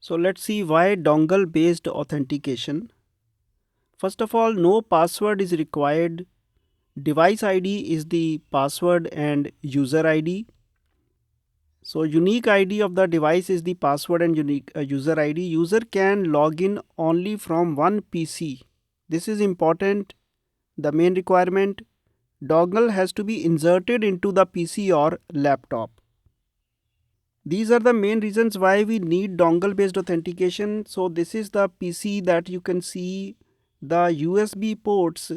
So let's see why dongle based authentication. First of all, no password is required. Device ID is the password and user ID. So unique ID of the device is the password and unique user ID. User can log in only from one PC. This is important. The main requirement, dongle has to be inserted into the PC or laptop. These are the main reasons why we need dongle based authentication. So this is the PC that you can see, the USB ports,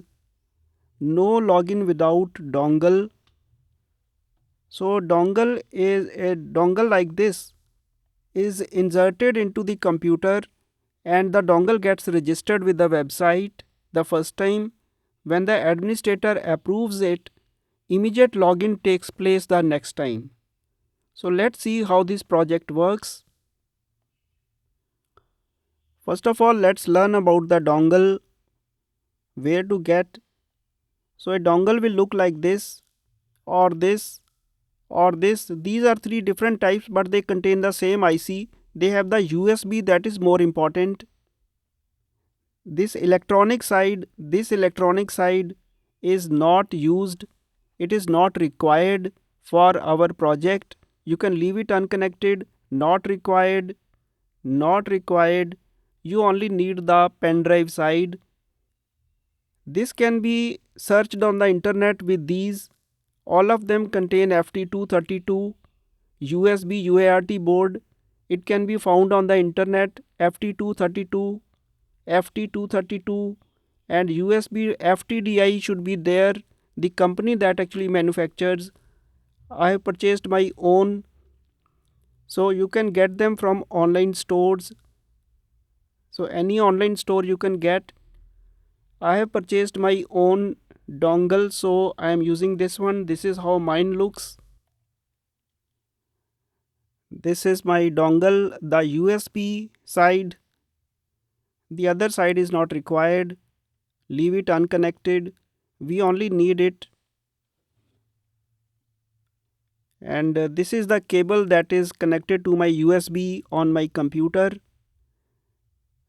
no login without dongle. So dongle is a dongle like this is inserted into the computer, and the dongle gets registered with the website the first time. When the administrator approves it, immediate login takes place the next time. So let's see how this project works. First of all, let's learn about the dongle, where to get. So a dongle will look like this, or this, or this. These are three different types, but they contain the same IC. They have the USB, that is more important. This electronic side is not used. It is not required for our project. You can leave it unconnected. Not required, not required. You only need the pen drive side. This can be searched on the internet with these. All of them contain FT232 USB UART board. It can be found on the internet. FT232, FT232, and USB FTDI should be there. The company that actually manufactures. I have purchased my own. So you can get them from online stores. So any online store you can get. I have purchased my own dongle, so I am using this one. This is how mine looks. This is my dongle, the USB side. The other side is not required. Leave it unconnected. We only need it. And this is the cable that is connected to my USB on my computer.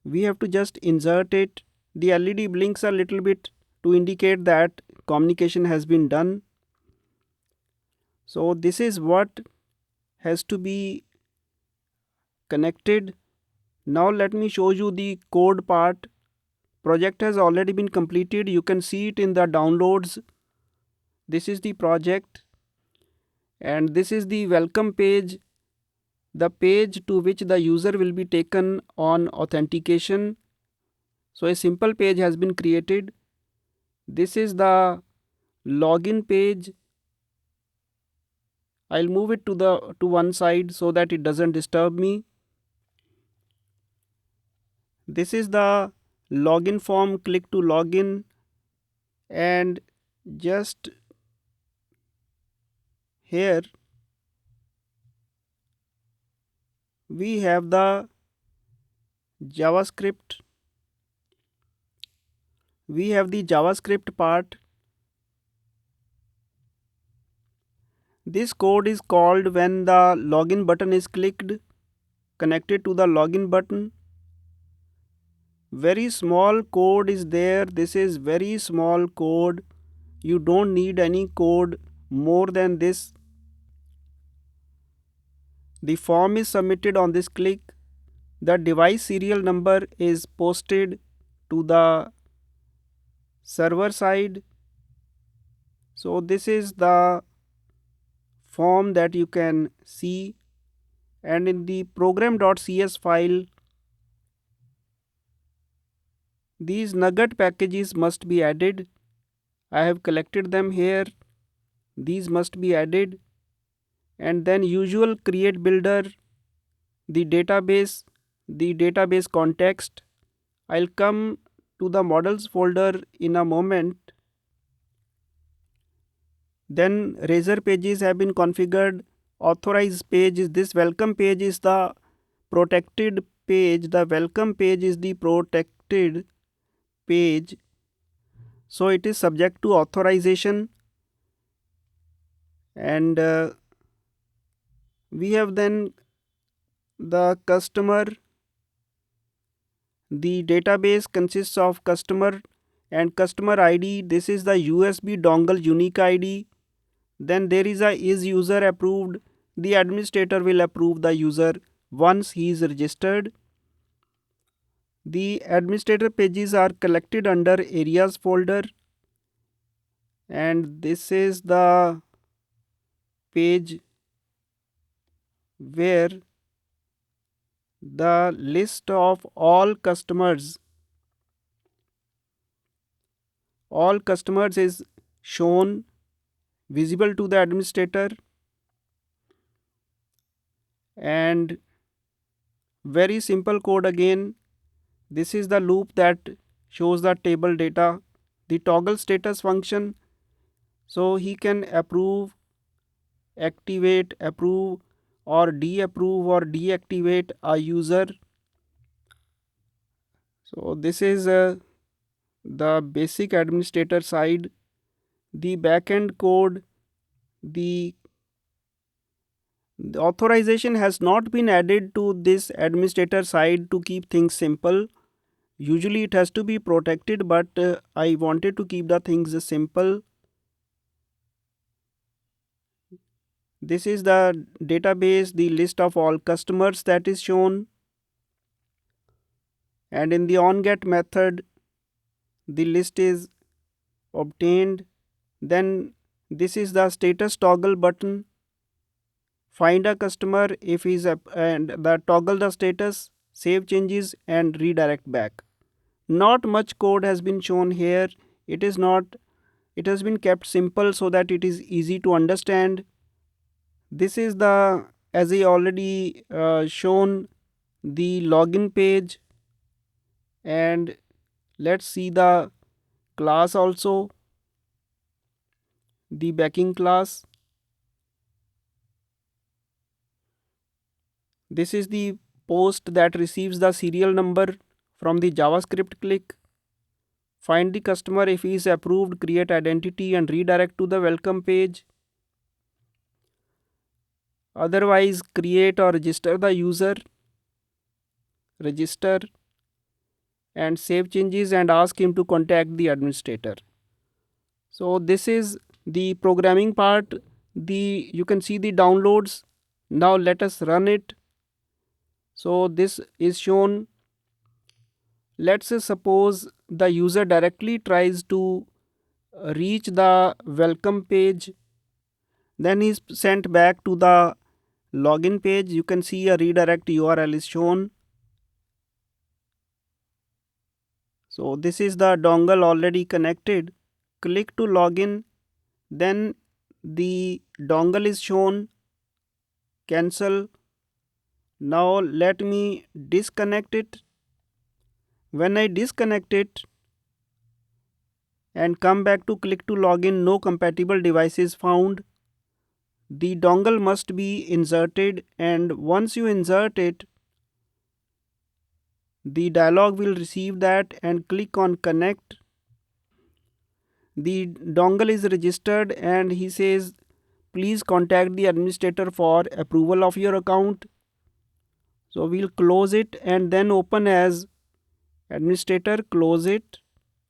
We have to just insert it. The LED blinks a little bit to indicate that communication has been done. So this is what has to be connected. Now let me show you the code part. Project has already been completed. You can see it in the downloads. This is the project, and this is the welcome page, the page to which the user will be taken on authentication. So a simple page has been created. This is the login page. I'll move it to one side so that it doesn't disturb me. This is the login form. Click to login, and just here we have the JavaScript. We have the JavaScript part. This code is called when the login button is clicked, connected to the login button. Very small code is there. This is very small code. You don't need any code more than this. The form is submitted on this click. The device serial number is posted to the server side. So this is the form that you can see, and in the program.cs file, these nugget packages must be added. I have collected them here. These must be added, and then usual create builder, the database context. I'll come to the models folder in a moment. Then Razor pages have been configured. Authorize page is this. Welcome page is the protected page. The welcome page is the protected page. So it is subject to authorization. And we have then the customer. The database consists of customer and customer ID. This is the USB dongle unique ID. Then there is a is user approved. The administrator will approve the user once he is registered. The administrator pages are collected under areas folder, and this is the page where the list of all customers is shown, visible to the administrator. And very simple code again. This is the loop that shows the table data. The toggle status function, so he can approve, activate, approve, or deactivate a user. So this is the basic administrator side. The backend code, the authorization has not been added to this administrator side to keep things simple. Usually it has to be protected, but I wanted to keep the things simple. This is the database, the list of all customers that is shown. And in the onGet method, the list is obtained. Then this is the status toggle button. Find a customer if he's and the toggle the status, save changes and redirect back. Not much code has been shown here. It has been kept simple so that it is easy to understand. This is the, as I already shown, the login page, and let's see the class also, the backing class. This is the post that receives the serial number from the JavaScript click. Find the customer if he is approved, create identity and redirect to the welcome page. Otherwise, create or register the user, register and save changes and ask him to contact the administrator. So this is the programming part. You can see the downloads. Now let us run it. So this is shown. Let's suppose the user directly tries to reach the welcome page, then is sent back to the login page. You can see a redirect URL is shown. So this is the dongle already connected. Click to login, then the dongle is shown. Cancel. Now let me disconnect it. When I disconnect it and come back to click to login, no compatible devices found. The dongle must be inserted, and once you insert it, the dialog will receive that and click on connect. The dongle is registered and he says, please contact the administrator for approval of your account. So we'll close it and then open as administrator, close it,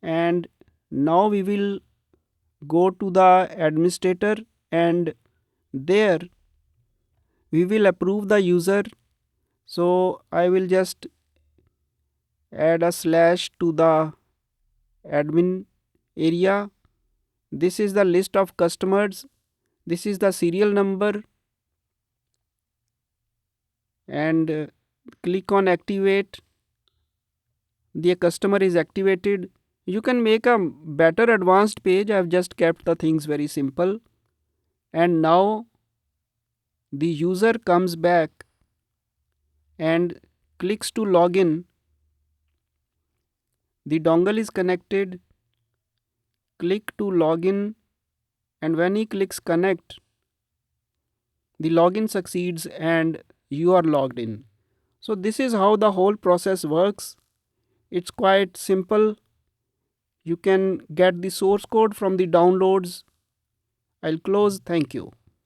and now we will go to the administrator and there we will approve the user. So I will just add a slash to the admin area. This is the list of customers. This is the serial number, and click on activate. The customer is activated. You can make a better advanced page. I have just kept the things very simple. And now the user comes back and clicks to login. The dongle is connected. Click to login, and when he clicks connect, the login succeeds and you are logged in. So this is how the whole process works. It's quite simple. You can get the source code from the downloads. I'll close. Thank you.